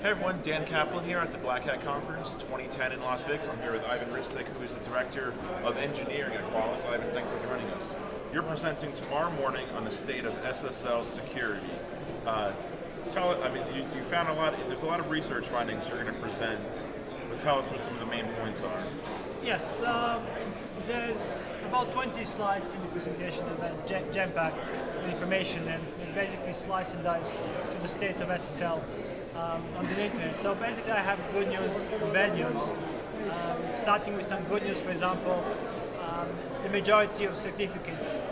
Hey everyone, Dan Kaplan here at the Black Hat Conference 2010 in Las Vegas. I'm here with Ivan Ristic, who is the Director of Engineering at Qualys. Ivan, thanks for joining us. You're presenting tomorrow morning on the state of SSL security. You found there's a lot of research findings you're going to present, but tell us what some of the main points are. Yes, there's about 20 slides in the presentation that jam-packed information and basically slice and dice to the state of SSL on the internet. So basically I have good news and bad news. Starting with some good news, for example, the majority of certificates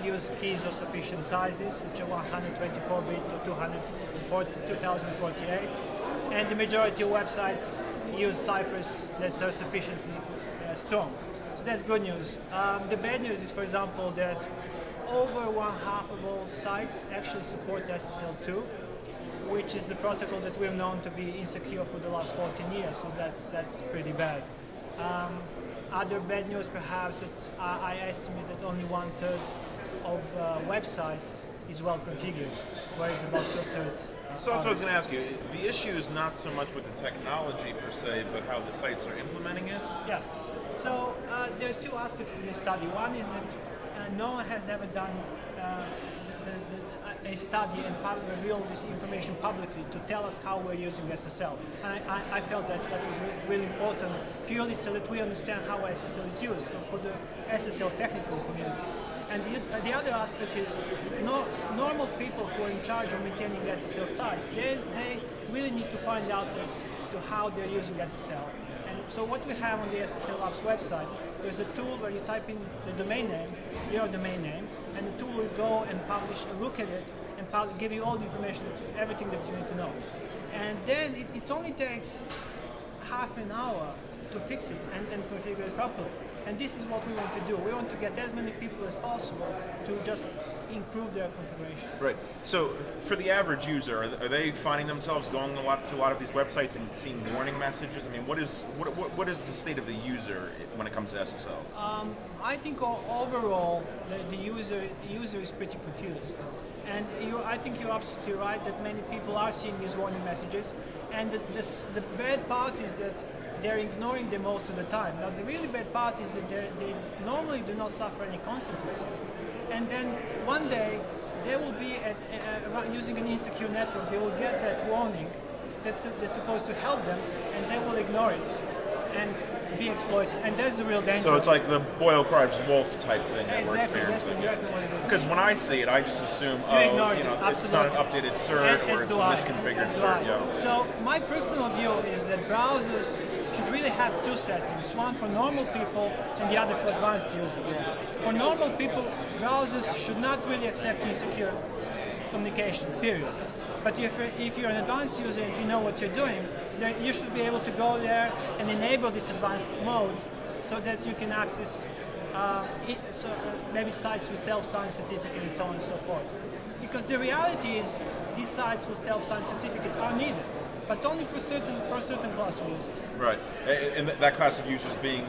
use keys of sufficient sizes, which are 124 bits or 2048, and the majority of websites use ciphers that are sufficiently strong. So that's good news. The bad news is, for example, that over one-half of all sites actually support SSL2, which is the protocol that we've known to be insecure for the last 14 years, so that's pretty bad. Other bad news perhaps that I estimate that only 1/3 of websites is well configured, whereas about 2/3. So that's what I was going to ask you. The issue is not so much with the technology per se, but how the sites are implementing it? Yes. So there are two aspects to this study. One is that no one has ever done a study and revealed this information publicly to tell us how we're using SSL. And I felt that was really important, purely so that we understand how SSL is used for the SSL technical community. And the other aspect is normal people who are in charge of maintaining SSL sites, they really need to find out as to how they're using SSL. And so what we have on the SSL Labs website, there's a tool where you type in the domain name, your domain name, and the tool will go and publish, look at it, and give you all the information, everything that you need to know. And then it only takes half an hour to fix it and configure it properly. And this is what we want to do. We want to get as many people as possible to just improve their configuration. Right. So for the average user, are they finding themselves going to a lot of these websites and seeing warning messages? I mean, what is the state of the user when it comes to SSLs? I think overall the user is pretty confused. And I think you're absolutely right that many people are seeing these warning messages. And the bad part is that they're ignoring them most of the time. Now, the really bad part is that they normally do not suffer any consequences. And then one day, they will be using an insecure network, they will get that warning that's supposed to help them, and they will ignore it and be exploited. And that's the real danger. So it's like the Boyle cries wolf type thing that we're Exactly, that's experiencing. exactly what it is. Because when I see it, I just assume, it's not an updated cert or it's a misconfigured cert. Yeah. So my personal view is that browsers should really have two settings, one for normal people and the other for advanced users. For normal people, browsers should not really accept insecure communication, period. But if you're an advanced user, if you know what you're doing, then you should be able to go there and enable this advanced mode so that you can access maybe sites with self-signed certificate and so on and so forth. Because the reality is these sites with self-signed certificate are needed, but only for a certain class of users. Right, and that class of users being?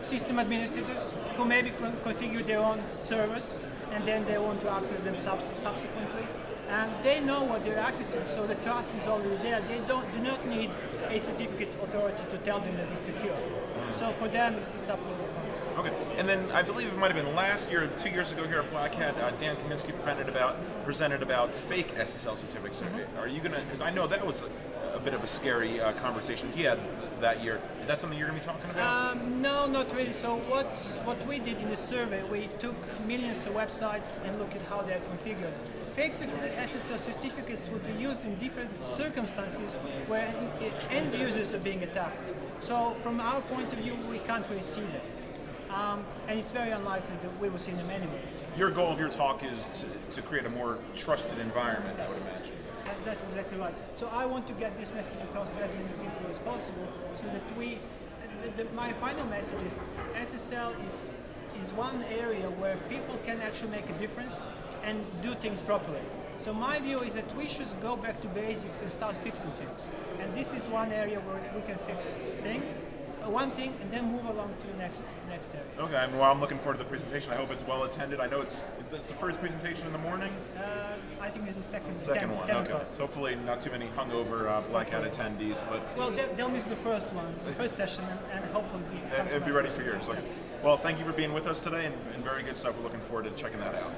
System administrators who maybe configure their own servers and then they want to access them subsequently. And they know what they're accessing, so the trust is already there. They do not need a certificate authority to tell them that it's secure. So for them, it's absolutely fine. Okay, and then I believe it might have been last year, 2 years ago here at Black Hat, Dan Kaminsky presented about fake SSL certificates. Mm-hmm. Are you gonna? Because I know that was a bit of a scary conversation he had that year. Is that something you're gonna be talking about? No, not really. So what we did in the survey, we took millions of websites and looked at how they're configured. Fake SSL certificates would be used in different circumstances where end users are being attacked. So from our point of view, we can't really see them. And it's very unlikely that we will see them anyway. Your goal of your talk is to create a more trusted environment, I would imagine. That's exactly right. So I want to get this message across to as many people as possible so that my final message is SSL is one area where people can actually make a difference and do things properly. So my view is that we should go back to basics and start fixing things. And this is one area where we can fix one thing and then move along to the next area. Okay, well, I'm looking forward to the presentation. I hope it's well attended. I know it's the first presentation in the morning. I think it's the the second. Second 10 one, 10 okay. o'clock. So hopefully not too many hungover Black Hat attendees, but Well, they'll miss the first one, the first session, and hopefully and be ready for yours. Okay. Well, thank you for being with us today, and very good stuff. We're looking forward to checking that out.